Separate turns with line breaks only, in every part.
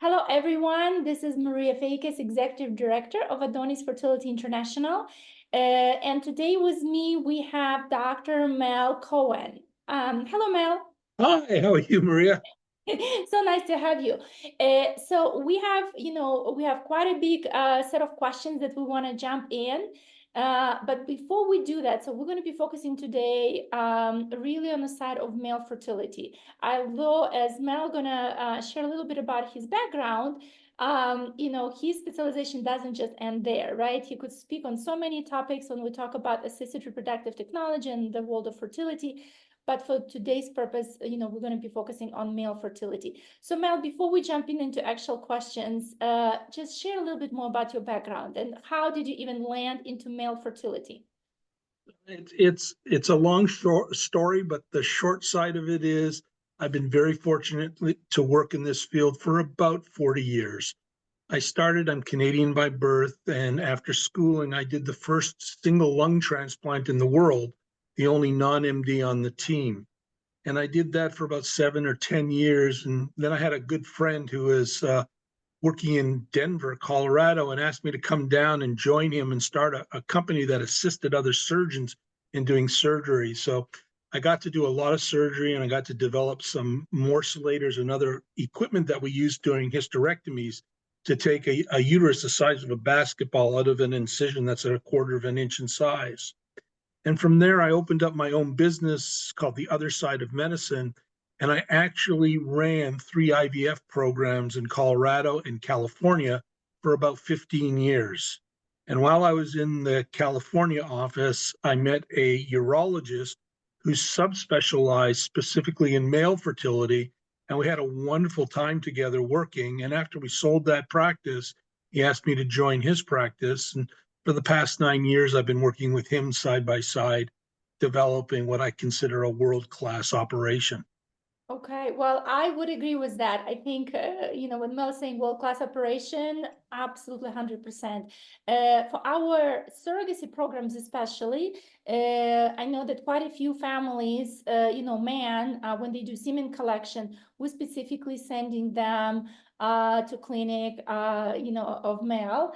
Hello, everyone. This is Maria Fakis, Executive Director of Adonis Fertility International. And today with me, we have Dr. Mel Cohen. Hello, Mel.
Hi, how are you, Maria?
So nice to have you. So we have quite a big set of questions that we want to jump in. But before we do that, so we're going to be focusing today really on the side of male fertility. Although, as Mel gonna share a little bit about his background, his specialization doesn't just end there, right? He could speak on so many topics when we talk about assisted reproductive technology and the world of fertility. But for today's purpose, we're going to be focusing on male fertility. So Mel, before we jump into actual questions, just share a little bit more about your background and how did you even land into male fertility?
It's a long short story, but the short side of it is I've been very fortunate to work in this field for about 40 years. I'm Canadian by birth, and after schooling, I did the first single lung transplant in the world, the only non-MD on the team. And I did that for about 7 or 10 years. And then I had a good friend who was working in Denver, Colorado, and asked me to come down and join him and start a company that assisted other surgeons in doing surgery. So I got to do a lot of surgery, and I got to develop some morcellators and other equipment that we use during hysterectomies to take a uterus the size of a basketball out of an incision that's a quarter of an inch in size. And from there, I opened up my own business called The Other Side of Medicine. And I actually ran 3 IVF programs in Colorado and California for about 15 years. And while I was in the California office, I met a urologist who subspecialized specifically in male fertility. And we had a wonderful time together working. And after we sold that practice, he asked me to join his practice. And for the past 9 years, I've been working with him side by side, developing what I consider a world-class operation.
Okay, well, I would agree with that. I think, when Mel's saying world-class operation, absolutely 100%. For our surrogacy programs, especially, I know that quite a few families, when they do semen collection, we're specifically sending them to clinic, of male.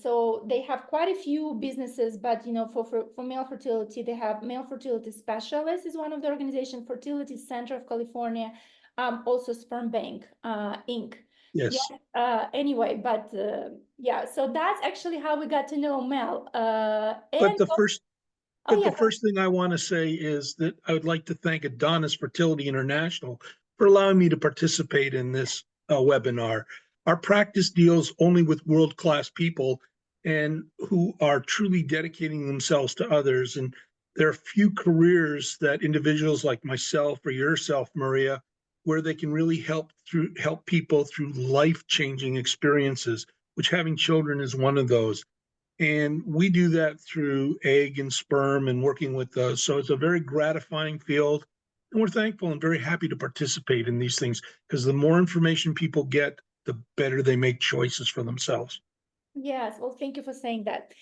So they have quite a few businesses, but for male fertility, they have male fertility specialists is one of the organizations, Fertility Center of California, also Sperm Bank Inc. Yeah.
Yes.
Anyway, but yeah, so that's actually how we got to know Mel.
But
And
the first
oh
But
yeah,
the first thing I want to say is that I would like to thank Adonis Fertility International for allowing me to participate in this webinar. Our practice deals only with world-class people and who are truly dedicating themselves to others. And there are few careers that individuals like myself or yourself, Maria, where they can really help people through life-changing experiences, which having children is one of those. And we do that through egg and sperm and working with those. So it's a very gratifying field. And we're thankful and very happy to participate in these things because the more information people get, the better they make choices for themselves.
yes, well, thank you for saying that.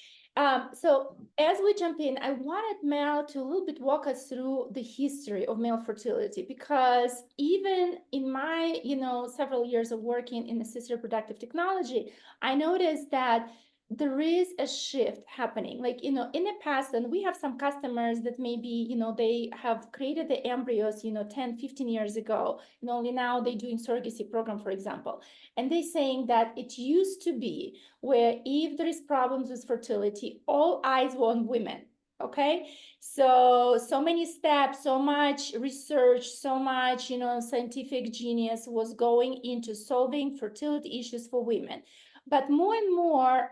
So as we jump in, I wanted Mel to a little bit walk us through the history of male fertility, because even in my, several years of working in assisted reproductive technology, I noticed that there is a shift happening. Like, in the past, and we have some customers that maybe, they have created the embryos, 10, 15 years ago, and only now they're doing surrogacy program, for example. And they're saying that it used to be where if there is problems with fertility, all eyes were on women. Okay, so many steps, so much research, so much scientific genius was going into solving fertility issues for women. But more and more,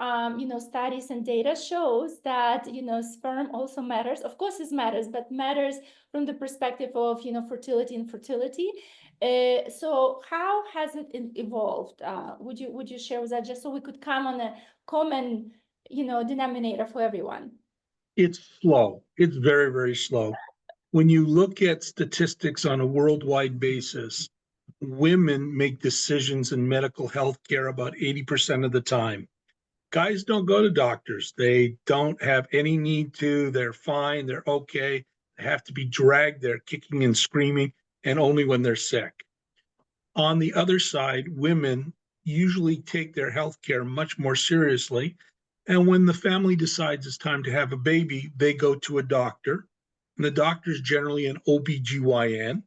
studies and data shows that sperm also matters. Of course, it matters, but matters from the perspective of fertility and fertility. So how has it evolved? Would you share with that, just so we could come on a common denominator for everyone?
It's slow. It's very, very slow. When you look at statistics on a worldwide basis, women make decisions in medical health care about 80% of the time. Guys don't go to doctors. They don't have any need to. They're fine. They're okay. They have to be dragged. They're kicking and screaming, and only when they're sick. On the other side, women usually take their health care much more seriously. And when the family decides it's time to have a baby, they go to a doctor. And the doctor is generally an OBGYN,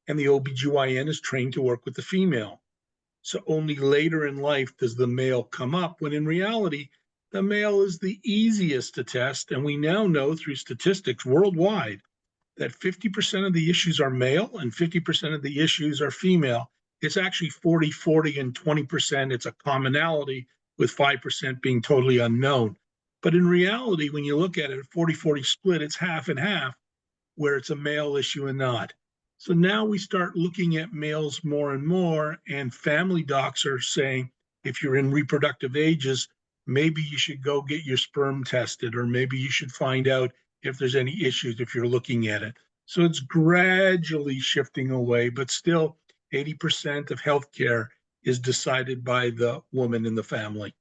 and the OBGYN is trained to work with the female. So only later in life does the male come up, when in reality, the male is the easiest to test. And we now know through statistics worldwide that 50% of the issues are male and 50% of the issues are female. It's actually 40, 40, and 20%. It's a commonality, with 5% being totally unknown. But in reality, when you look at it, a 40-40 split, it's half and half, where it's a male issue and not. So now we start looking at males more and more, and family docs are saying, if you're in reproductive ages, maybe you should go get your sperm tested, or maybe you should find out if there's any issues if you're looking at it. So it's gradually shifting away, but still 80% of healthcare is decided by the woman in the family.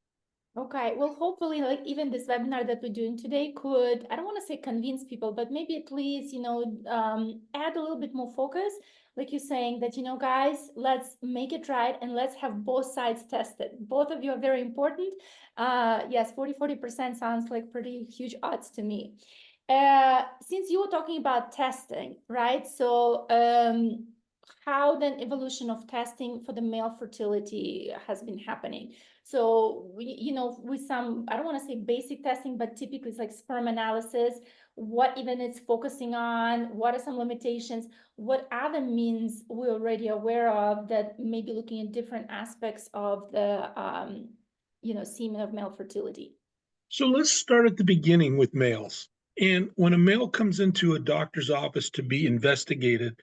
Okay, well, hopefully, like even this webinar that we're doing today could, I don't want to say convince people, but maybe at least, add a little bit more focus, like you're saying that, guys, let's make it right and let's have both sides tested. Both of you are very important. Yes, 40% sounds like pretty huge odds to me. Since you were talking about testing, right? So, how then evolution of testing for the male fertility has been happening? So, with some, I don't want to say basic testing, but typically it's like sperm analysis, what even it's focusing on, what are some limitations, what other means we're already aware of that may be looking at different aspects of the, semen of male fertility.
So let's start at the beginning with males. And when a male comes into a doctor's office to be investigated,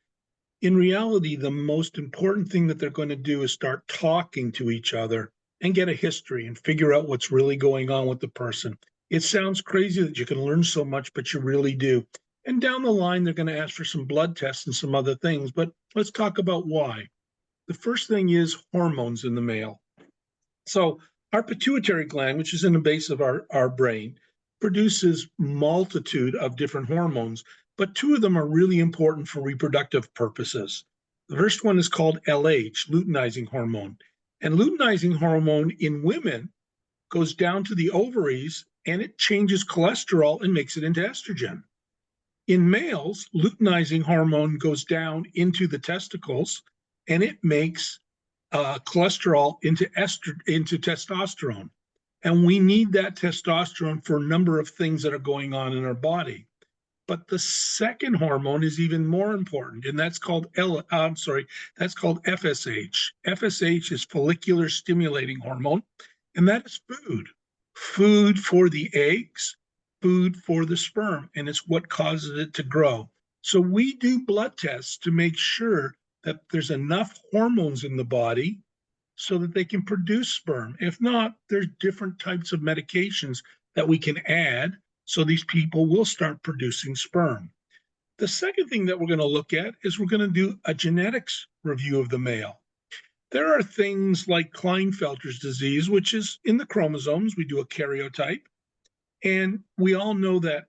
in reality, the most important thing that they're going to do is start talking to each other and get a history and figure out what's really going on with the person. It sounds crazy that you can learn so much, but you really do. And down the line, they're going to ask for some blood tests and some other things, but let's talk about why. The first thing is hormones in the male. So our pituitary gland, which is in the base of our brain, produces multitude of different hormones, but two of them are really important for reproductive purposes. The first one is called LH, luteinizing hormone. And luteinizing hormone in women goes down to the ovaries and it changes cholesterol and makes it into estrogen. In males, luteinizing hormone goes down into the testicles and it makes cholesterol into testosterone. And we need that testosterone for a number of things that are going on in our body. But the second hormone is even more important, and that's called that's called FSH. FSH is follicular stimulating hormone, and that is food for the eggs, food for the sperm, and it's what causes it to grow. So we do blood tests to make sure that there's enough hormones in the body so that they can produce sperm. If not, there's different types of medications that we can add so these people will start producing sperm. The second thing that we're going to look at is we're going to do a genetics review of the male. There are things like Klinefelter's disease, which is in the chromosomes. We do a karyotype. And we all know that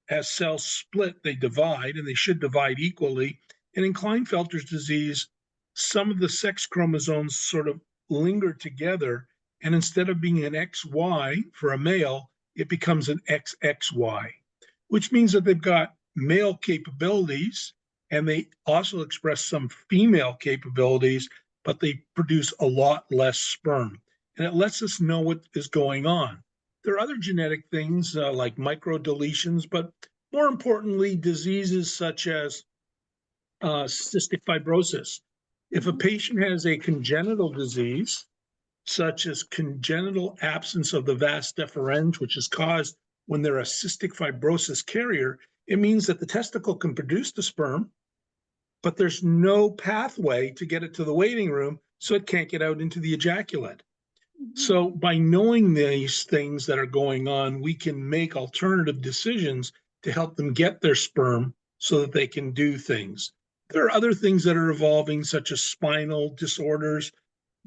as cells split, they divide, and they should divide equally. And in Klinefelter's disease, some of the sex chromosomes sort of linger together. And instead of being an XY for a male, it becomes an XXY, which means that they've got male capabilities and they also express some female capabilities, but they produce a lot less sperm. And it lets us know what is going on. There are other genetic things like microdeletions, but more importantly, diseases such as cystic fibrosis. If a patient has a congenital disease, such as congenital absence of the vas deferens, which is caused when they're a cystic fibrosis carrier, it means that the testicle can produce the sperm, but there's no pathway to get it to the waiting room, so it can't get out into the ejaculate. So by knowing these things that are going on, we can make alternative decisions to help them get their sperm so that they can do things. There are other things that are evolving, such as spinal disorders.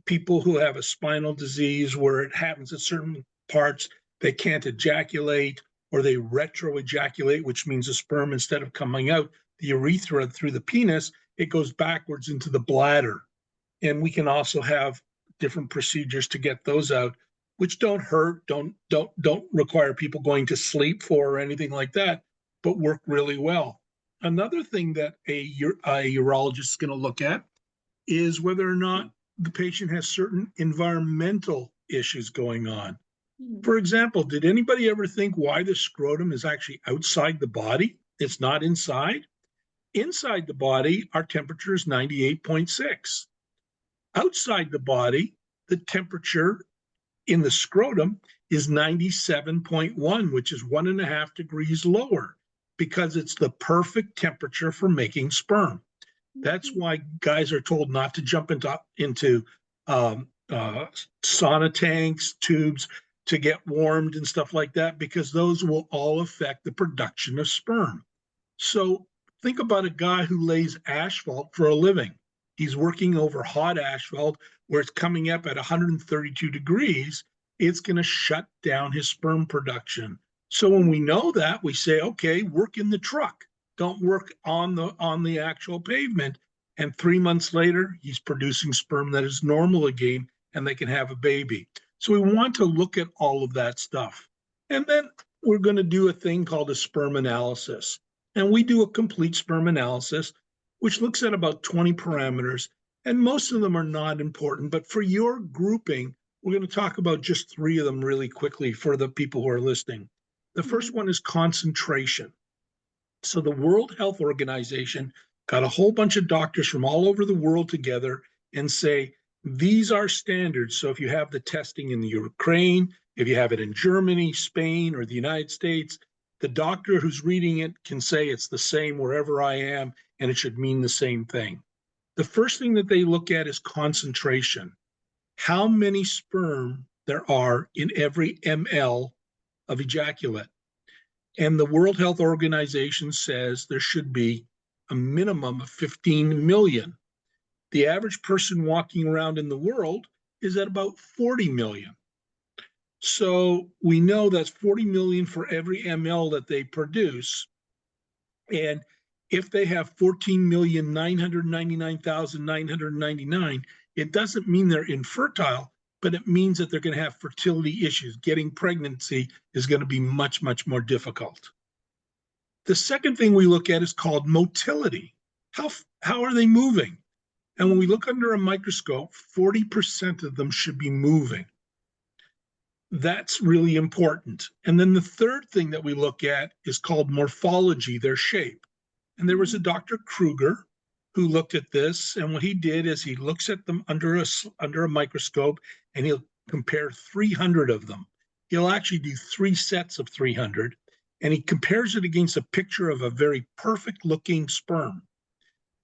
People who have a spinal disease where it happens at certain parts, they can't ejaculate, or they retroejaculate, which means the sperm, instead of coming out the urethra through the penis, it goes backwards into the bladder. And we can also have different procedures to get those out, which don't hurt, don't require people going to sleep for or anything like that, but work really well. Another thing that a urologist is going to look at is whether or not the patient has certain environmental issues going on. For example, did anybody ever think why the scrotum is actually outside the body? It's not inside. Inside the body, our temperature is 98.6. Outside the body, the temperature in the scrotum is 97.1, which is 1.5 degrees lower because it's the perfect temperature for making sperm. That's why guys are told not to jump into sauna tanks, tubes to get warmed and stuff like that, because those will all affect the production of sperm. So think about a guy who lays asphalt for a living. He's working over hot asphalt where it's coming up at 132 degrees. It's going to shut down his sperm production. So when we know that, we say, okay, work in the truck. Don't work on the actual pavement. And 3 months later, he's producing sperm that is normal again, and they can have a baby. So we want to look at all of that stuff. And then we're going to do a thing called a sperm analysis. And we do a complete sperm analysis, which looks at about 20 parameters. And most of them are not important. But for your grouping, we're going to talk about just 3 of them really quickly for the people who are listening. The first one is concentration. So the World Health Organization got a whole bunch of doctors from all over the world together and say, these are standards. So if you have the testing in the Ukraine, if you have it in Germany, Spain, or the United States, the doctor who's reading it can say it's the same wherever I am, and it should mean the same thing. The first thing that they look at is concentration. How many sperm there are in every ml of ejaculate. And the World Health Organization says there should be a minimum of 15 million. The average person walking around in the world is at about 40 million. So we know that's 40 million for every ml that they produce. And if they have 14,999,999, it doesn't mean they're infertile, but it means that they're going to have fertility issues. Getting pregnancy is going to be much, much more difficult. The second thing we look at is called motility. How are they moving? And when we look under a microscope, 40% of them should be moving. That's really important. And then the third thing that we look at is called morphology, their shape. And there was a Dr. Kruger who looked at this, and what he did is he looks at them under a microscope, and he'll compare 300 of them. He'll actually do 3 sets of 300, and he compares it against a picture of a very perfect looking sperm.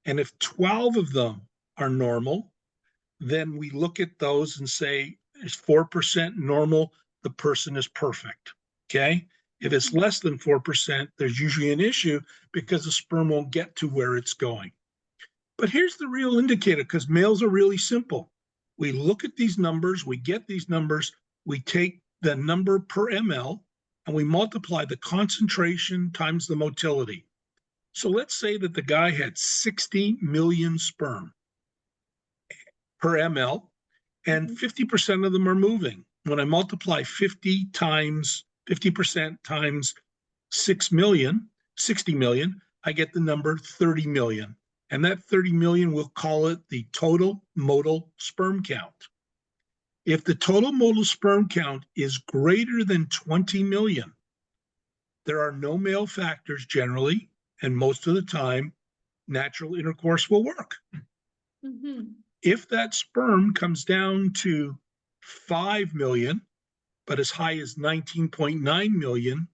And if 12 of them are normal, then we look at those and say, is 4% normal? The person is perfect, okay? If it's less than 4%, there's usually an issue because the sperm won't get to where it's going. But here's the real indicator, because males are really simple. We look at these numbers, we get these numbers, we take the number per ml, and we multiply the concentration times the motility. So let's say that the guy had 60 million sperm per ml, and 50% of them are moving. When I multiply 50% times 60 million, I get the number 30 million. And that 30 million, we'll call it the total motile sperm count. If the total motile sperm count is greater than 20 million, there are no male factors generally, and most of the time, natural intercourse will work. If that sperm comes down to 5 million, but as high as 19.9 million,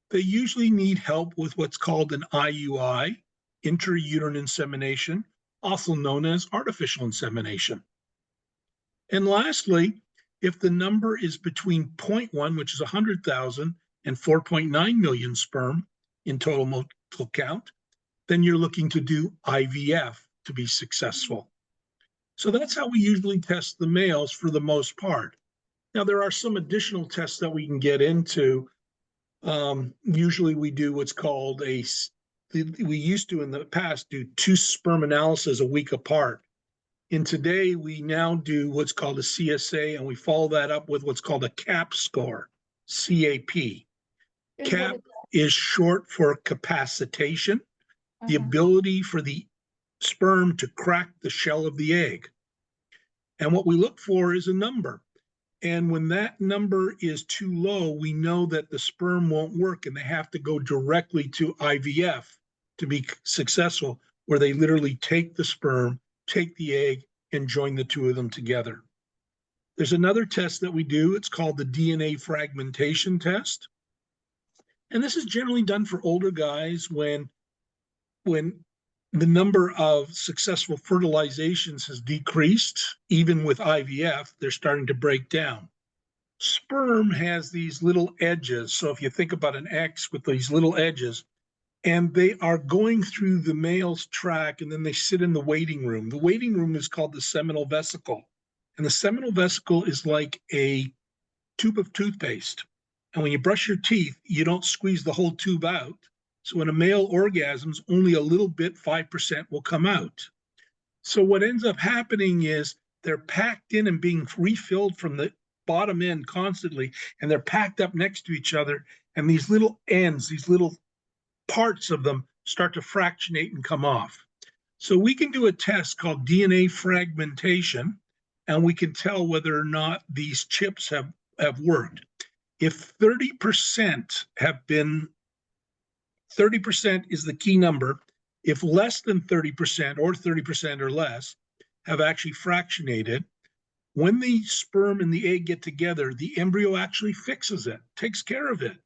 they usually need help with what's called an IUI, intrauterine insemination, also known as artificial insemination. And lastly, if the number is between 0.1, which is 100,000, and 4.9 million sperm in total motile count, then you're looking to do IVF to be successful. So that's how we usually test the males for the most part. Now, there are some additional tests that we can get into. Usually we do what's called we used to in the past do 2 sperm analyses a week apart. And today we now do what's called a CSA, and we follow that up with what's called a CAP score, CAP.
And what
CAP
is
is short for capacitation,
that?
the ability for the sperm to crack the shell of the egg. And what we look for is a number. And when that number is too low, we know that the sperm won't work and they have to go directly to IVF to be successful, where they literally take the sperm, take the egg, and join the two of them together. There's another test that we do. It's called the DNA fragmentation test. And this is generally done for older guys when the number of successful fertilizations has decreased. Even with IVF, they're starting to break down. Sperm has these little edges. So if you think about an X with these little edges, and they are going through the male's tract, and then they sit in the waiting room. The waiting room is called the seminal vesicle. And the seminal vesicle is like a tube of toothpaste. And when you brush your teeth, you don't squeeze the whole tube out. So when a male orgasms, only a little bit, 5%, will come out. So what ends up happening is they're packed in and being refilled from the bottom end constantly, and they're packed up next to each other. And these little ends, these little parts of them start to fractionate and come off. So we can do a test called DNA fragmentation, and we can tell whether or not these chips have worked. If 30% have been, 30% is the key number. If less than 30% or 30% or less have actually fractionated, when the sperm and the egg get together, the embryo actually fixes it, takes care of it.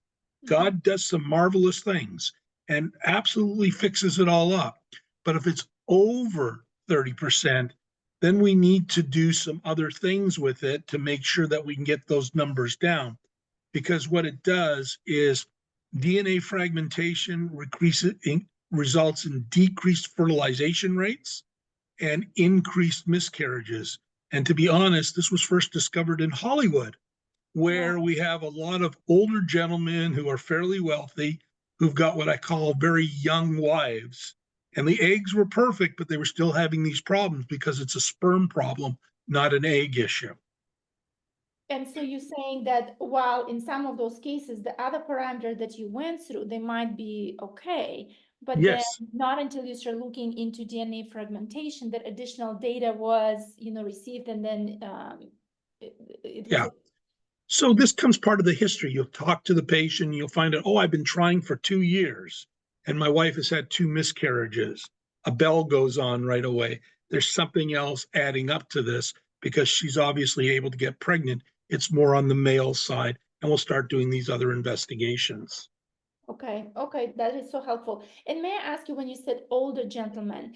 God does some marvelous things and absolutely fixes it all up. But if it's over 30%, then we need to do some other things with it to make sure that we can get those numbers down. Because what it does is DNA fragmentation results in decreased fertilization rates and increased miscarriages. And to be honest, this was first discovered in Hollywood, where we have a lot of older gentlemen who are fairly wealthy, who've got what I call very young wives. And the eggs were perfect, but they were still having these problems because it's a sperm problem, not an egg issue.
And so you're saying that while in some of those cases, the other parameter that you went through, they might be okay, but then
Yes.
not until you start looking into DNA fragmentation that additional data was, received, and then it was.
Yeah. So this comes part of the history. You'll talk to the patient, you'll find out, oh, I've been trying for 2 years, and my wife has had 2 miscarriages. A bell goes on right away. There's something else adding up to this because she's obviously able to get pregnant. It's more on the male side, and we'll start doing these other investigations.
Okay, that is so helpful. And may I ask you, when you said older gentlemen,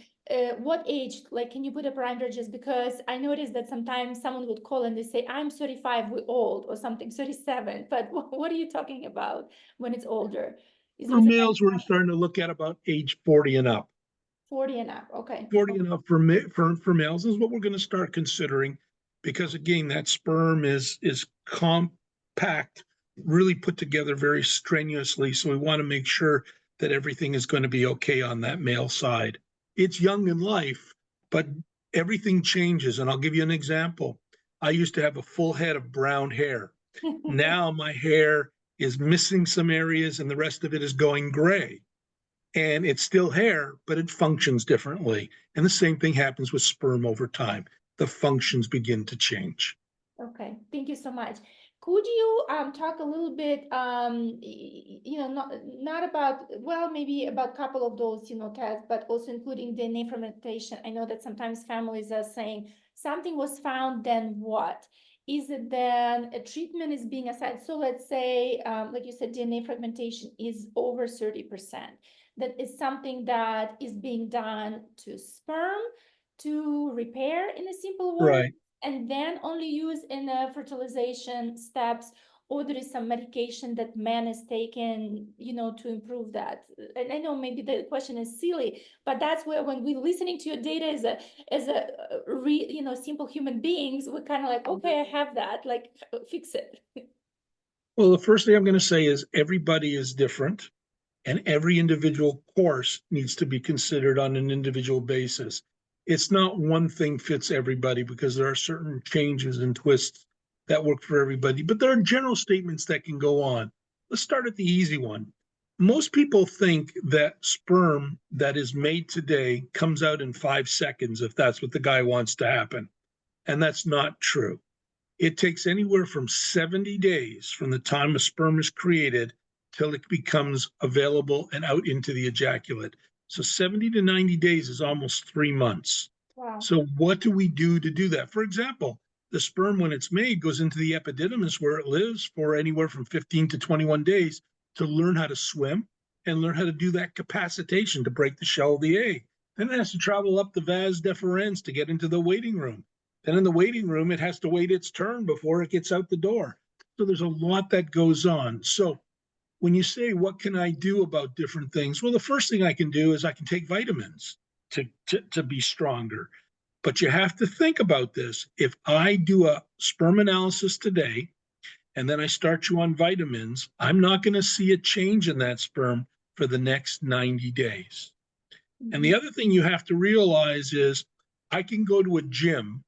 what age? Like, can you put a parameter? Just because I noticed that sometimes someone would call and they say, "I'm 35, we're old," or something, 37. But what are you talking about when it's older? Is
For
it
males, we're starting to look at about age 40 and up.
40 and up? Okay.
40 and up for males is what we're going to start considering, because again, that sperm is compact, really put together very strenuously. So we want to make sure that everything is going to be okay on that male side. It's young in life, but everything changes. And I'll give you an example. I used to have a full head of brown hair. Now my hair is missing some areas and the rest of it is going gray. And it's still hair, but it functions differently. And the same thing happens with sperm over time. The functions begin to change.
Okay, thank you so much. Could you talk a little bit, not about, well, maybe about a couple of those, tests, but also including DNA fermentation. I know that sometimes families are saying something was found, then what? Is it then a treatment is being assigned? So let's say, like you said, DNA fragmentation is over 30%. That is something that is being done to sperm to repair, in a simple word,
Right.
and then only use in the fertilization steps, or there is some medication that man is taking, to improve that. And I know maybe the question is silly, but that's where when we're listening to your data as a simple human beings, we're kind of like, okay, I have that, like, fix it.
Well, the first thing I'm going to say is everybody is different, and every individual course needs to be considered on an individual basis. It's not one thing fits everybody because there are certain changes and twists that work for everybody, but there are general statements that can go on. Let's start at the easy one. Most people think that sperm that is made today comes out in 5 seconds if that's what the guy wants to happen. And that's not true. It takes anywhere from 70 days from the time a sperm is created till it becomes available and out into the ejaculate. So 70 to 90 days is almost 3 months.
Wow.
So what do we do to do that? For example, the sperm, when it's made, goes into the epididymis where it lives for anywhere from 15 to 21 days to learn how to swim and learn how to do that capacitation to break the shell of the egg. Then it has to travel up the vas deferens to get into the waiting room. Then in the waiting room, it has to wait its turn before it gets out the door. So there's a lot that goes on. So when you say, what can I do about different things? Well, the first thing I can do is I can take vitamins to be stronger. But you have to think about this. If I do a sperm analysis today, and then I start you on vitamins, I'm not going to see a change in that sperm for the next 90 days. And the other thing you have to realize is I can go to a gym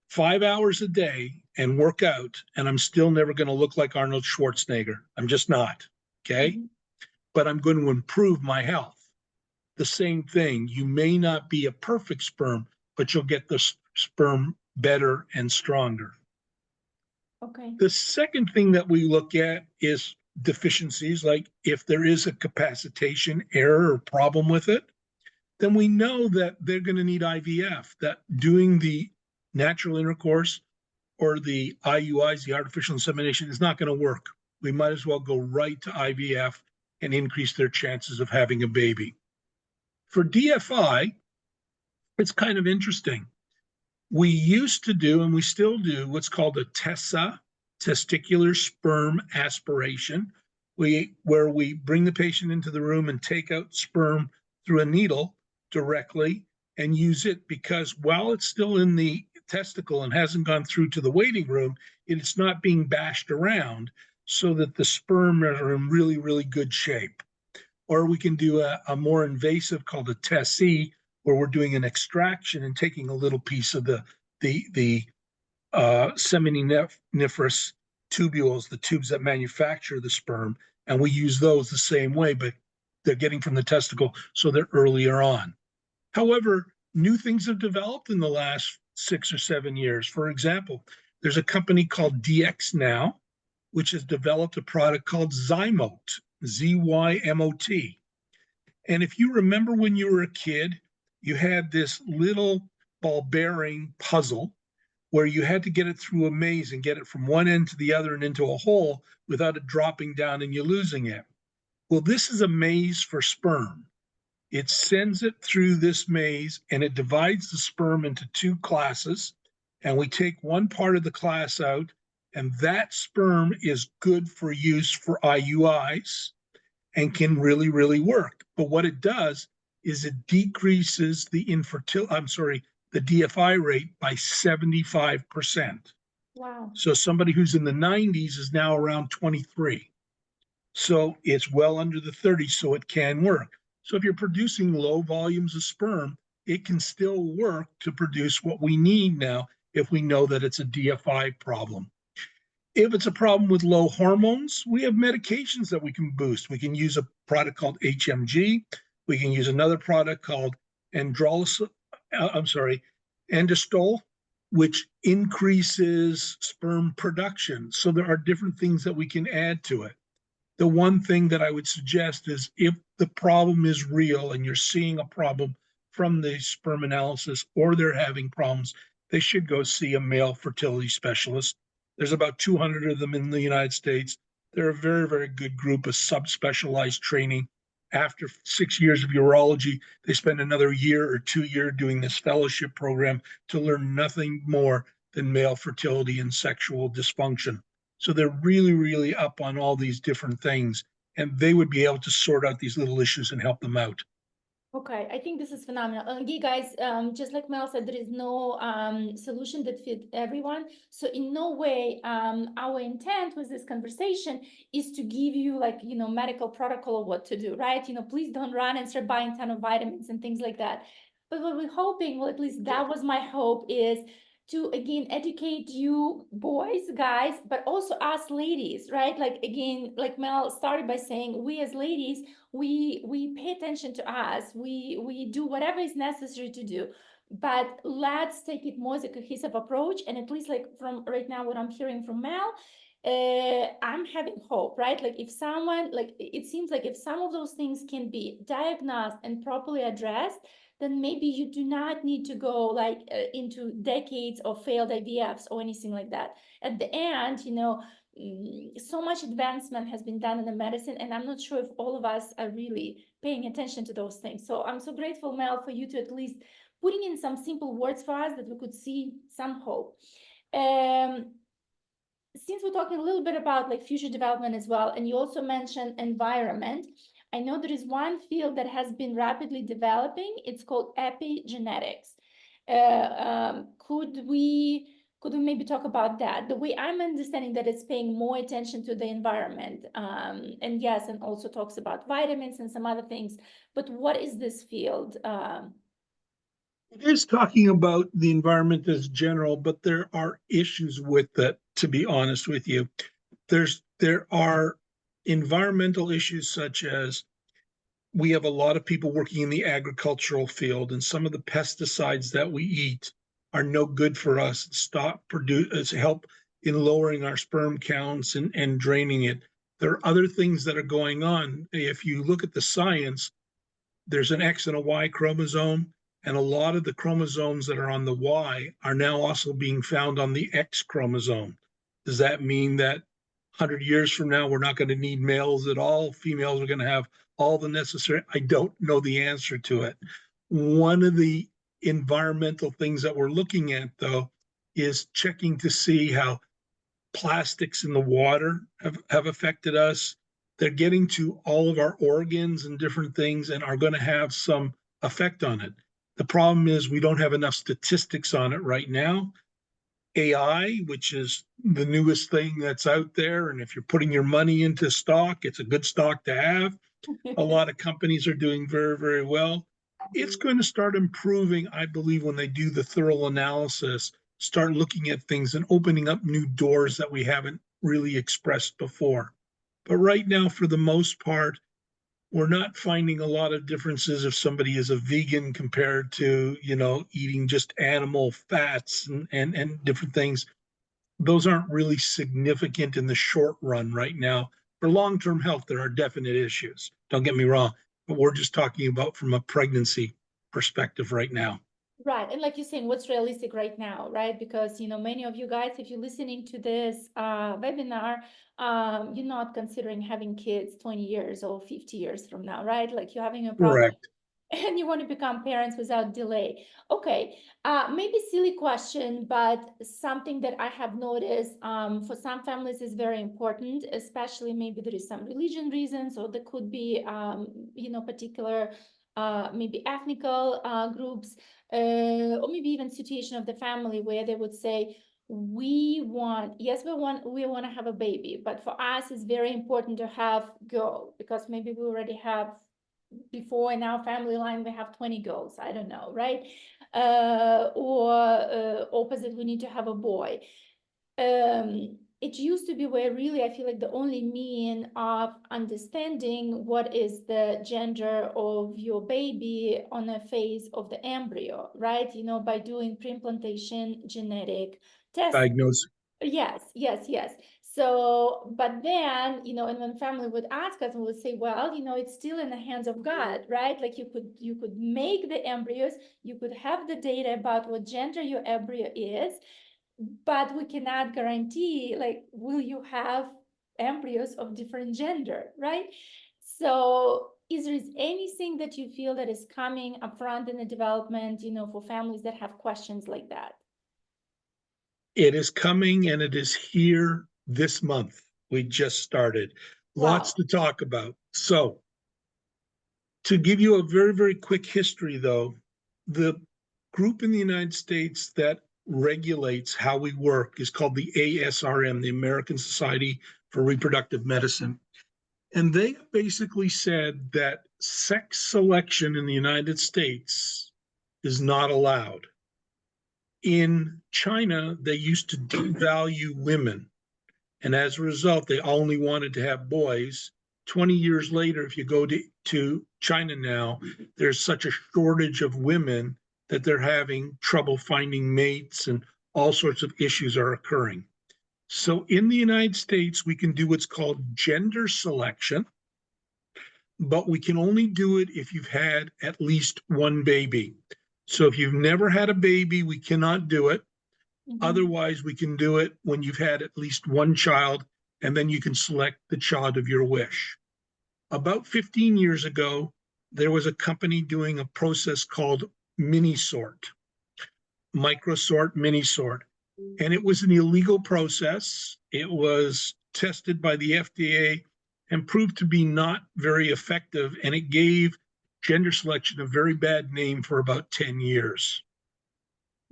5 hours a day and work out, and I'm still never going to look like Arnold Schwarzenegger. I'm just not. Okay.
Mm-hmm.
But I'm going to improve my health. The same thing. You may not be a perfect sperm, but you'll get the sperm better and stronger.
Okay.
The second thing that we look at is deficiencies, like if there is a capacitation error or problem with it, then we know that they're going to need IVF, that doing the natural intercourse or the IUIs, the artificial insemination, is not going to work. We might as well go right to IVF and increase their chances of having a baby. For DFI, it's kind of interesting. We used to do, and we still do, what's called a TESA, testicular sperm aspiration, where we bring the patient into the room and take out sperm through a needle directly and use it, because while it's still in the testicle and hasn't gone through to the waiting room, it's not being bashed around so that the sperm are in really, really good shape. Or we can do a more invasive called a TESE, where we're doing an extraction and taking a little piece of the seminiferous tubules, the tubes that manufacture the sperm, and we use those the same way, but they're getting from the testicle, so they're earlier on. However, new things have developed in the last 6 or 7 years. For example, there's a company called DX Now, which has developed a product called Zymote, Z-Y-M-O-T. And if you remember when you were a kid, you had this little ball bearing puzzle where you had to get it through a maze and get it from one end to the other and into a hole without it dropping down and you losing it. Well, this is a maze for sperm. It sends it through this maze and it divides the sperm into two classes. And we take one part of the class out, and that sperm is good for use for IUIs and can really, really work. But what it does is it decreases the the DFI rate by 75%.
Wow.
So somebody who's in the 90s is now around 23. So it's well under the 30s, so it can work. So if you're producing low volumes of sperm, it can still work to produce what we need now if we know that it's a DFI problem. If it's a problem with low hormones, we have medications that we can boost. We can use a product called HMG. We can use another product called androlol, andestol, which increases sperm production. So there are different things that we can add to it. The one thing that I would suggest is if the problem is real and you're seeing a problem from the sperm analysis or they're having problems, they should go see a male fertility specialist. There's about 200 of them in the United States. They're a very, very good group of subspecialized training. After 6 years of urology, they spend another year or 2 years doing this fellowship program to learn nothing more than male fertility and sexual dysfunction. So they're really, really up on all these different things, and they would be able to sort out these little issues and help them out.
Okay, I think this is phenomenal. Again, guys, just like Mel said, there is no solution that fit everyone. So in no way, our intent with this conversation is to give you like, medical protocol of what to do, right? Please don't run and start buying a ton of vitamins and things like that. But what we're hoping, well, at least that was my hope, is to again educate you boys, guys, but also us ladies, right? Like again, like Mel started by saying, we as ladies, we pay attention to us, we do whatever is necessary to do. But let's take it more as a cohesive approach. And at least like from right now, what I'm hearing from Mel, I'm having hope, right? Like if someone, like it seems like if some of those things can be diagnosed and properly addressed, then maybe you do not need to go like into decades of failed IVFs or anything like that. At the end, so much advancement has been done in the medicine, and I'm not sure if all of us are really paying attention to those things. So I'm so grateful, Mel, for you to at least putting in some simple words for us that we could see some hope. Since we're talking a little bit about like future development as well, and you also mentioned environment, I know there is one field that has been rapidly developing. It's called epigenetics. Could we maybe talk about that? The way I'm understanding that it's paying more attention to the environment, and yes, and also talks about vitamins and some other things. But what is this field?
It is talking about the environment as general, but there are issues with that, to be honest with you. There are environmental issues such as we have a lot of people working in the agricultural field, and some of the pesticides that we eat are no good for us. Help in lowering our sperm counts and draining it. There are other things that are going on. If you look at the science, there's an X and a Y chromosome, and a lot of the chromosomes that are on the Y are now also being found on the X chromosome. Does that mean that 100 years from now, we're not going to need males at all? Females are going to have all the necessary? I don't know the answer to it. One of the environmental things that we're looking at, though, is checking to see how plastics in the water have affected us. They're getting to all of our organs and different things and are going to have some effect on it. The problem is we don't have enough statistics on it right now. AI, which is the newest thing that's out there, and if you're putting your money into stock, it's a good stock to have. A lot of companies are doing very, very well. It's going to start improving, I believe, when they do the thorough analysis, start looking at things and opening up new doors that we haven't really expressed before. But right now, for the most part, we're not finding a lot of differences if somebody is a vegan compared to, eating just animal fats and different things. Those aren't really significant in the short run right now. For long-term health, there are definite issues. Don't get me wrong, but we're just talking about from a pregnancy perspective right now.
Right. And like you're saying, what's realistic right now, right? Because, many of you guys, if you're listening to this webinar, you're not considering having kids 20 years or 50 years from now, right? Like you're having a problem
Correct.
and you want to become parents without delay. Okay, maybe silly question, but something that I have noticed for some families is very important, especially maybe there is some religion reasons, or there could be, particular, maybe ethnical groups, or maybe even situation of the family where they would say, yes, we want to have a baby, but for us it's very important to have girl because maybe we already have before in our family line we have 20 girls, I don't know, right? Or opposite, we need to have a boy. It used to be where really I feel like the only mean of understanding what is the gender of your baby on the phase of the embryo, right? By doing pre-implantation genetic testing.
Diagnosis.
Yes, yes, yes. So, but then, and when family would ask us and would say, well, it's still in the hands of God, right? Like you could make the embryos, you could have the data about what gender your embryo is, but we cannot guarantee, like, will you have embryos of different gender, right? So is there anything that you feel that is coming up front in the development, for families that have questions like that?
It is coming and it is here this month. We just started. Lots
Wow.
to talk about. So, to give you a very, very quick history, though, the group in the United States that regulates how we work is called the ASRM, the American Society for Reproductive Medicine. And they basically said that sex selection in the United States is not allowed. In China, they used to devalue women, and as a result, they only wanted to have boys. 20 years later, if you go to China now, there's such a shortage of women that they're having trouble finding mates, and all sorts of issues are occurring. So in the United States, we can do what's called gender selection, but we can only do it if you've had at least one baby. So if you've never had a baby, we cannot do it. Otherwise, we can do it when you've had at least one child, and then you can select the child of your wish. About 15 years ago, there was a company doing a process called mini-sort, microsort, mini-sort, and it was an illegal process. It was tested by the FDA and proved to be not very effective, and it gave gender selection a very bad name for about 10 years.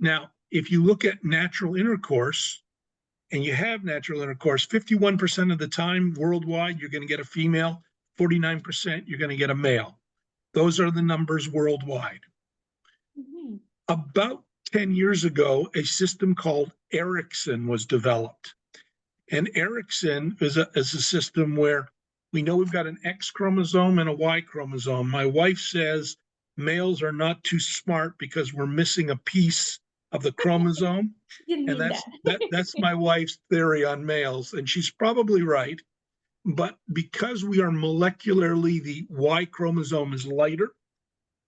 Now, if you look at natural intercourse, and you have natural intercourse, 51% of the time worldwide, you're going to get a female, 49%, you're going to get a male. Those are the numbers worldwide. About 10 years ago, a system called Ericsson was developed. And Ericsson is a system where we know we've got an X chromosome and a Y chromosome. My wife says males are not too smart because we're missing a piece of the chromosome. And that's my wife's theory on males, and she's probably right. But because we are molecularly, the Y chromosome is lighter,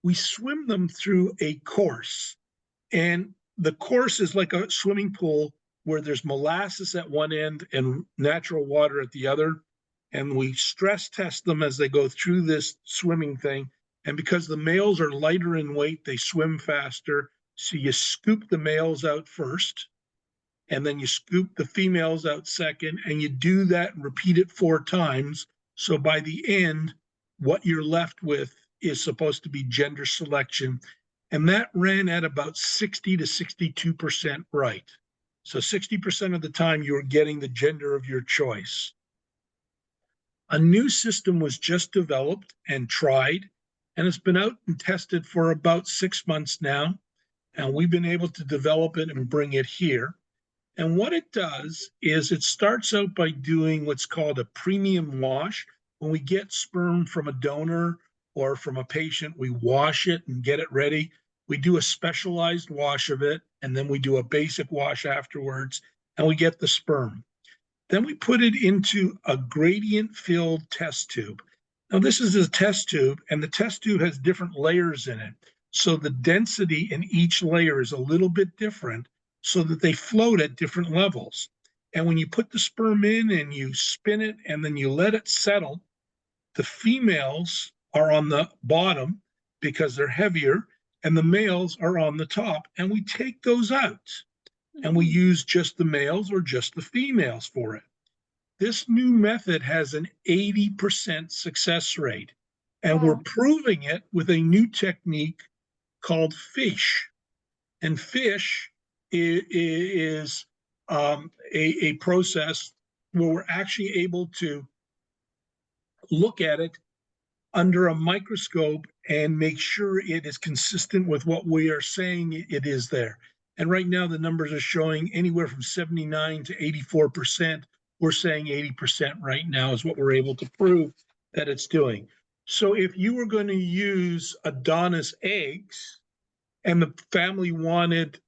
we swim them through a course. And the course is like a swimming pool where there's molasses at one end and natural water at the other. And we stress test them as they go through this swimming thing. And because the males are lighter in weight, they swim faster. So you scoop the males out first, and then you scoop the females out second, and you do that and repeat it 4 times. So by the end, what you're left with is supposed to be gender selection. And that ran at about 60 to 62% right. So 60% of the time you're getting the gender of your choice. A new system was just developed and tried, and it's been out and tested for about 6 months now. And we've been able to develop it and bring it here. And what it does is it starts out by doing what's called a premium wash. When we get sperm from a donor or from a patient, we wash it and get it ready. We do a specialized wash of it, and then we do a basic wash afterwards, and we get the sperm. Then we put it into a gradient-filled test tube. Now, this is a test tube, and the test tube has different layers in it. So the density in each layer is a little bit different, so that they float at different levels. And when you put the sperm in and you spin it and then you let it settle, the females are on the bottom because they're heavier, and the males are on the top. And we take those out, and we use just the males or just the females for it. This new method has an 80% success rate, and we're proving it with a new technique called FISH. And FISH is a process where we're actually able to look at it under a microscope and make sure it is consistent with what we are saying it is there. And right now the numbers are showing anywhere from 79 to 84%. We're saying 80% right now is what we're able to prove that it's doing. So if you were going to use Adonis eggs and the family wanted,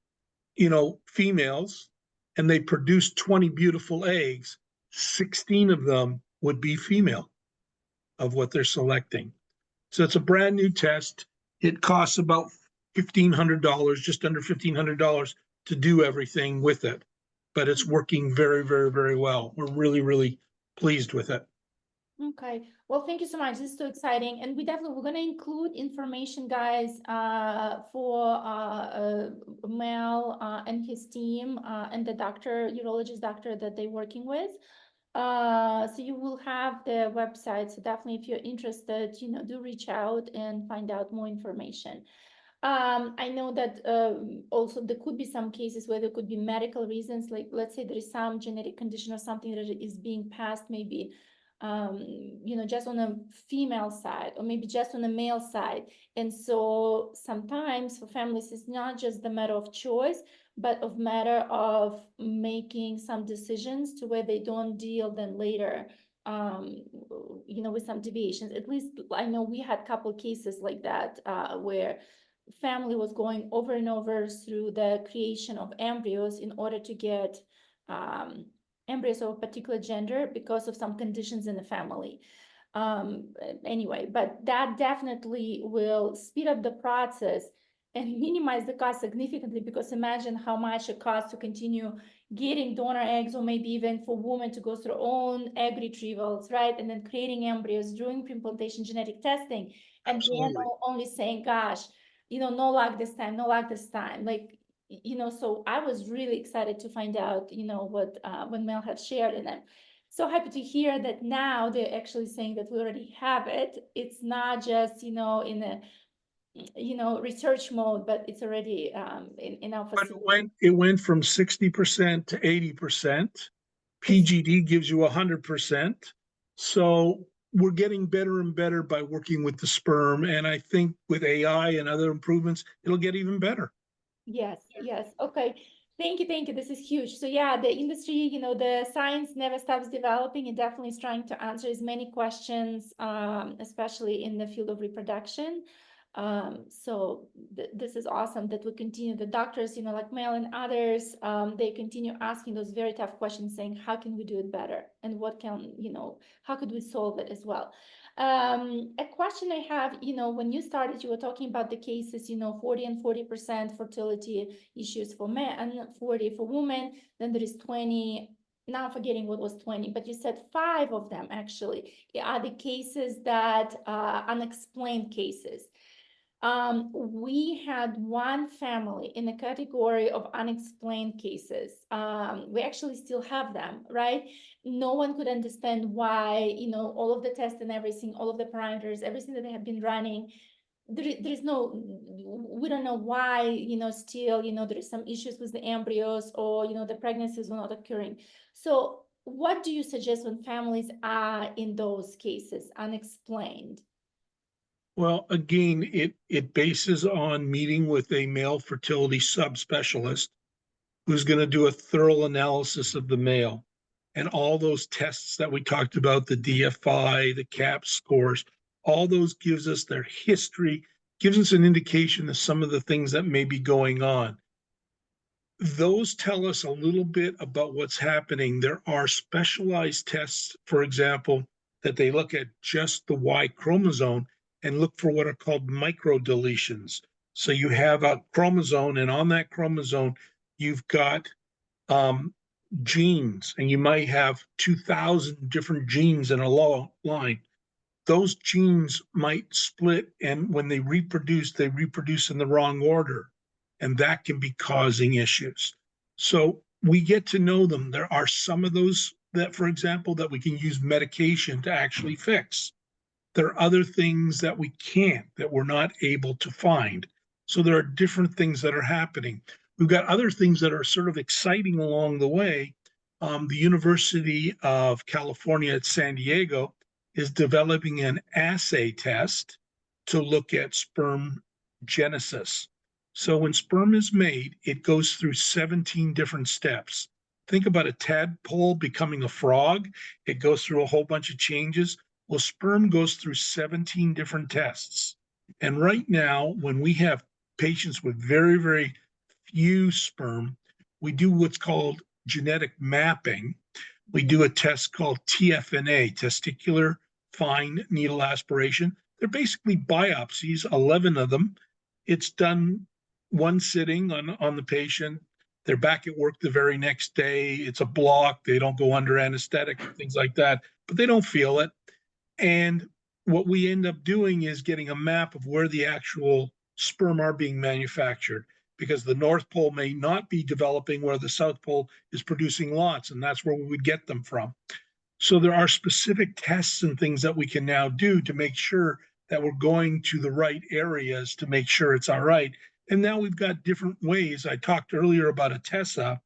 females, and they produced 20 beautiful eggs, 16 of them would be female of what they're selecting. So it's a brand new test. It costs about $1,500, just under $1,500 to do everything with it. But it's working very, very, very well. We're really, really pleased with it.
Okay. Well, thank you so much. This is so exciting. And we're going to include information, guys, for Mel and his team and the urologist doctor that they're working with. So you will have the website. So definitely, if you're interested, do reach out and find out more information. I know that also there could be some cases where there could be medical reasons, like let's say there is some genetic condition or something that is being passed maybe just on a female side, or maybe just on a male side. And so sometimes for families, it's not just the matter of choice, but of matter of making some decisions to where they don't deal then later, with some deviations. At least I know we had a couple cases like that, where family was going over and over through the creation of embryos in order to get embryos of a particular gender because of some conditions in the family. Anyway, but that definitely will speed up the process and minimize the cost significantly, because imagine how much it costs to continue getting donor eggs, or maybe even for women to go through their own egg retrievals, right? And then creating embryos, doing pre-implantation genetic testing, and then only saying, gosh, no luck this time, no luck this time. Like, so I was really excited to find out, what when Mel had shared, and I'm so happy to hear that now they're actually saying that we already have it. It's not just, in a, research mode, but it's already in our
But
facility.
it went from 60% to 80%. PGD gives you 100%. So we're getting better and better by working with the sperm. And I think with AI and other improvements, it'll get even better.
Yes, yes. Okay. Thank you. Thank you. This is huge. So yeah, the industry, the science never stops developing. It definitely is trying to answer as many questions, especially in the field of reproduction. So this is awesome that we continue. The doctors, like Mel and others, they continue asking those very tough questions, saying, how can we do it better? And what can, how could we solve it as well? A question I have, when you started, you were talking about the cases, 40 and 40% fertility issues for men and 40 for women. Then there is 20. Now I'm forgetting what was 20, but you said 5 of them actually are the cases that unexplained cases. We had one family in the category of unexplained cases. We actually still have them, right? No one could understand why, all of the tests and everything, all of the parameters, everything that they have been running, there's no, we don't know why, still, there is some issues with the embryos, or, the pregnancies were not occurring. So what do you suggest when families are in those cases, unexplained?
Well, again, it bases on meeting with a male fertility subspecialist who's going to do a thorough analysis of the male, and all those tests that we talked about, the DFI, the CAP scores, all those gives us their history, gives us an indication of some of the things that may be going on. Those tell us a little bit about what's happening. There are specialized tests, for example, that they look at just the Y chromosome and look for what are called microdeletions. So you have a chromosome, and on that chromosome, you've got genes, and you might have 2,000 different genes in a line. Those genes might split, and when they reproduce in the wrong order, and that can be causing issues. So we get to know them. There are some of those that, for example, that we can use medication to actually fix. There are other things that we can't, that we're not able to find. So there are different things that are happening. We've got other things that are sort of exciting along the way. The University of California at San Diego is developing an assay test to look at sperm genesis. So when sperm is made, it goes through 17 different steps. Think about a tadpole becoming a frog. It goes through a whole bunch of changes. Well, sperm goes through 17 different tests. And right now, when we have patients with very, very few sperm, we do what's called genetic mapping. We do a test called TFNA, testicular fine needle aspiration. They're basically biopsies, 11 of them. It's done one sitting on the patient. They're back at work the very next day. It's a block. They don't go under anesthetic, things like that, but they don't feel it. And what we end up doing is getting a map of where the actual sperm are being manufactured, because the North Pole may not be developing where the South Pole is producing lots, and that's where we would get them from. So there are specific tests and things that we can now do to make sure that we're going to the right areas to make sure it's all right. And now we've got different ways. I talked earlier about a TESA,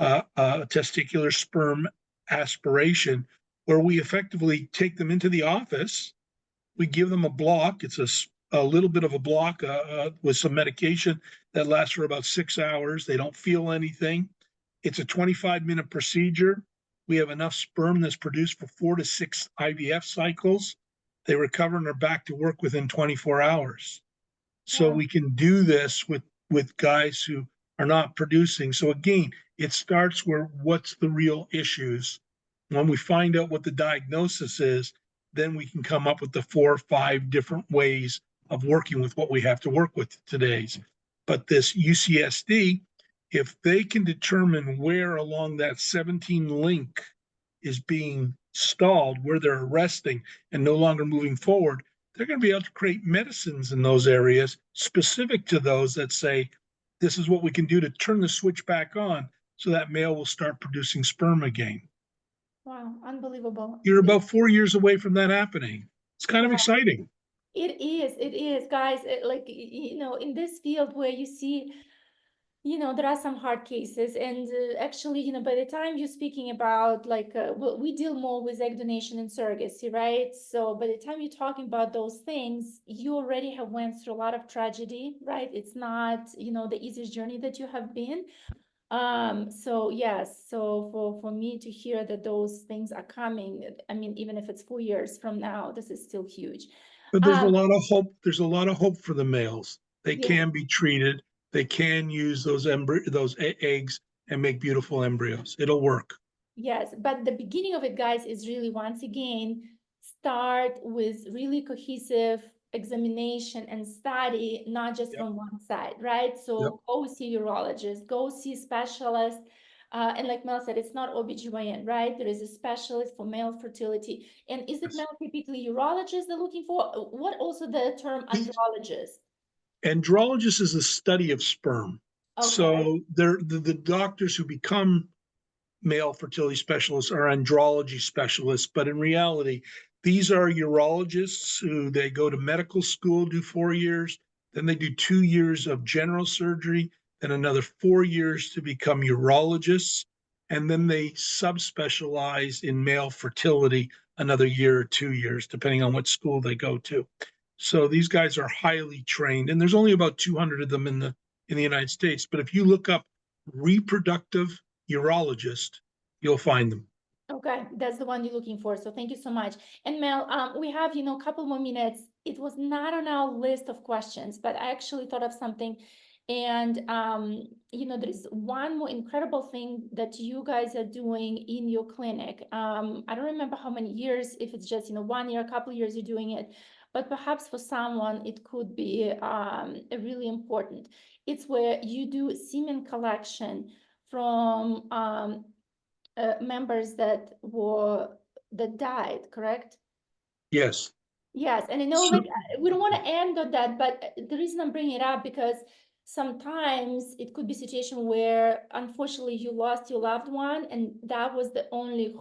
testicular sperm aspiration, where we effectively take them into the office. We give them a block. It's a little bit of a block with some medication that lasts for about 6 hours. They don't feel anything. It's a 25-minute procedure. We have enough sperm that's produced for 4 to 6 IVF cycles. They recover and are back to work within 24 hours. So
Wow.
we can do this with guys who are not producing. So again, it starts where what's the real issues. When we find out what the diagnosis is, then we can come up with the 4 or 5 different ways of working with what we have to work with today's. But this UCSD, if they can determine where along that 17 link is being stalled, where they're arresting and no longer moving forward, they're going to be able to create medicines in those areas specific to those that say, this is what we can do to turn the switch back on so that male will start producing sperm again.
Wow, unbelievable.
You're about 4 years away from that happening. It's kind of
Yeah,
exciting.
it is, guys. Like, in this field where you see, there are some hard cases, and actually, by the time you're speaking about, like, well, we deal more with egg donation and surrogacy, right? So by the time you're talking about those things, you already have went through a lot of tragedy, right? It's not, the easiest journey that you have been. So yes, so for me to hear that those things are coming, I mean, even if it's 4 years from now, this is still huge.
But there's a
Um,
lot of hope. There's a lot of hope for the males. They
yeah.
can be treated. They can use those eggs and make beautiful embryos. It'll work.
Yes, but the beginning of it, guys, is really, once again, start with really cohesive examination and study, not just
Yep.
from one side, right?
Yep.
So go see urologists, go see specialists. And like Mel said, it's not OBGYN, right? There is a specialist for male fertility. And is it
Yes.
male typically urologist they're looking for? What also the term andrologist?
Andrologist is the study of sperm.
Okay.
So they're the doctors who become male fertility specialists are andrology specialists, but in reality, these are urologists who they go to medical school, do 4 years, then they do 2 years of general surgery, then another 4 years to become urologists, and then they subspecialize in male fertility another year or 2 years, depending on what school they go to. So these guys are highly trained, and there's only about 200 of them in the United States. But if you look up reproductive urologist, you'll find them.
Okay, that's the one you're looking for. So thank you so much. And Mel, we have, a couple more minutes. It was not on our list of questions, but I actually thought of something. And, there's one more incredible thing that you guys are doing in your clinic. I don't remember how many years, if it's just, 1 year, a couple of years you're doing it, but perhaps for someone it could be really important. It's where you do semen collection from members that died, correct?
Yes.
Yes, and I know,
So,
like, we don't want to end on that, but the reason I'm bringing it up, because sometimes it could be a situation where unfortunately you lost your loved one, and that was the only,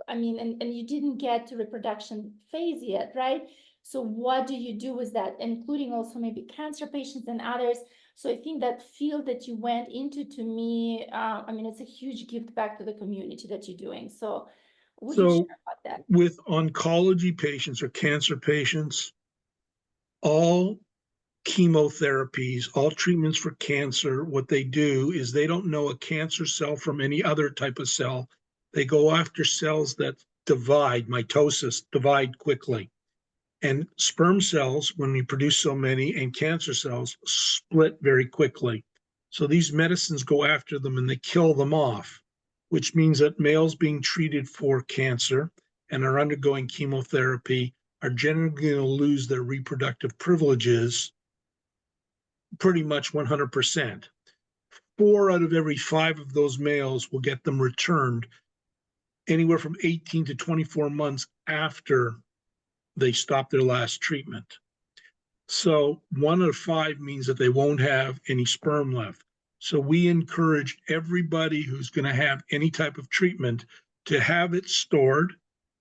I mean, and you didn't get to reproduction phase yet, right? So what do you do with that, including also maybe cancer patients and others? So I think that field that you went into, to me, I mean, it's a huge gift back to the community that you're doing. So would you
so
share about that?
with oncology patients or cancer patients, all chemotherapies, all treatments for cancer, what they do is they don't know a cancer cell from any other type of cell. They go after cells that divide, mitosis, divide quickly. And sperm cells, when we produce so many, and cancer cells split very quickly. So these medicines go after them and they kill them off, which means that males being treated for cancer and are undergoing chemotherapy are generally going to lose their reproductive privileges pretty much 100%. 4 out of every 5 of those males will get them returned anywhere from 18 to 24 months after they stop their last treatment. So 1 out of 5 means that they won't have any sperm left. So we encourage everybody who's going to have any type of treatment to have it stored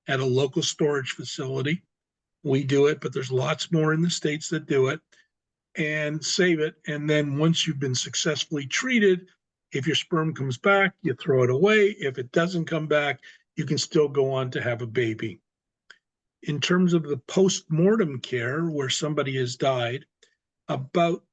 at a local storage facility. We do it, but there's lots more in the States that do it, and save it. And then once you've been successfully treated, if your sperm comes back, you throw it away. If it doesn't come back, you can still go on to have a baby. In terms of the post-mortem care, where somebody has died, about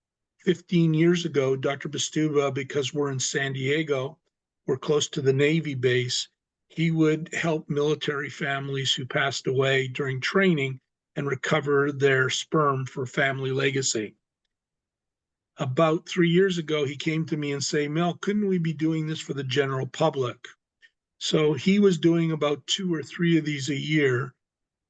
15 years ago, Dr. Bastuba, because we're in San Diego, we're close to the Navy base, he would help military families who passed away during training and recover their sperm for family legacy. About 3 years ago, he came to me and say, Mel, couldn't we be doing this for the general public? So he was doing about 2 or 3 of these a year.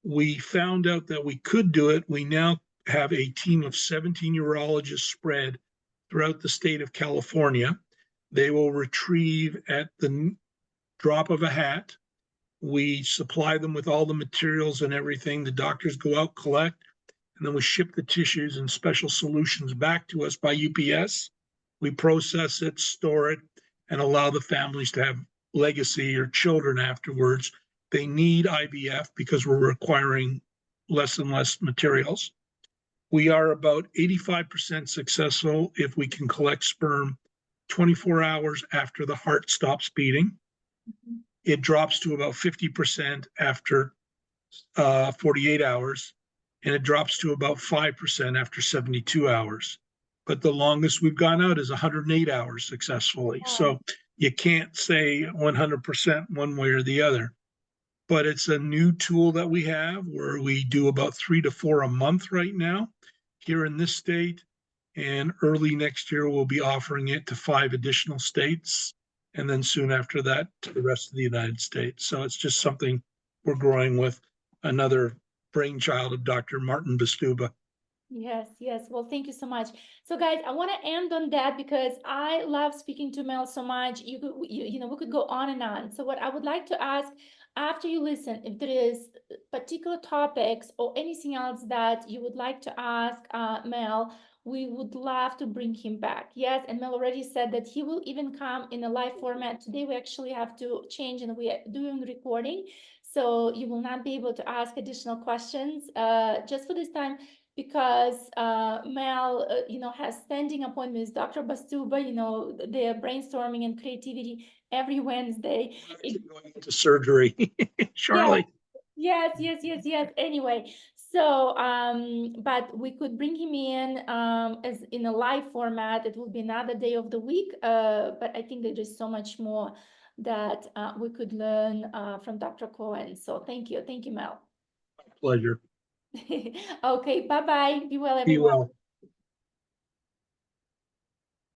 We found out that we could do it. We now have a team of 17 urologists spread throughout the state of California. They will retrieve at the drop of a hat. We supply them with all the materials and everything. The doctors go out, collect, and then we ship the tissues and special solutions back to us by UPS. We process it, store it, and allow the families to have legacy or children afterwards. They need IVF because we're requiring less and less materials. We are about 85% successful if we can collect sperm 24 hours after the heart stops beating.
Mhm.
It drops to about 50% after 48 hours, and it drops to about 5% after 72 hours. But the longest we've gone out is 108 hours successfully.
Wow.
So you can't say 100% one way or the other. But it's a new tool that we have where we do about 3 to 4 a month right now here in this state. And early next year, we'll be offering it to 5 additional states. And then soon after that, to the rest of the United States. So it's just something we're growing with, another brainchild of Dr. Martin Bastuba.
Yes, yes. Well, thank you so much. So, guys, I want to end on that because I love speaking to Mel so much. We could go on and on. So, what I would like to ask after you listen, if there is particular topics or anything else that you would like to ask Mel, we would love to bring him back. Yes, and Mel already said that he will even come in a live format. Today, we actually have to change and we are doing recording. So, you will not be able to ask additional questions just for this time, because Mel, has standing appointments, Dr. Bastuba, they're brainstorming and creativity every Wednesday.
Going into surgery shortly.
Yes. Anyway, so but we could bring him in as in a live format. It will be another day of the week. But I think there is so much more that we could learn from Dr. Cohen. So thank you, Mel.
Pleasure.
Okay, bye-bye. Be well,
Be
everyone.
well.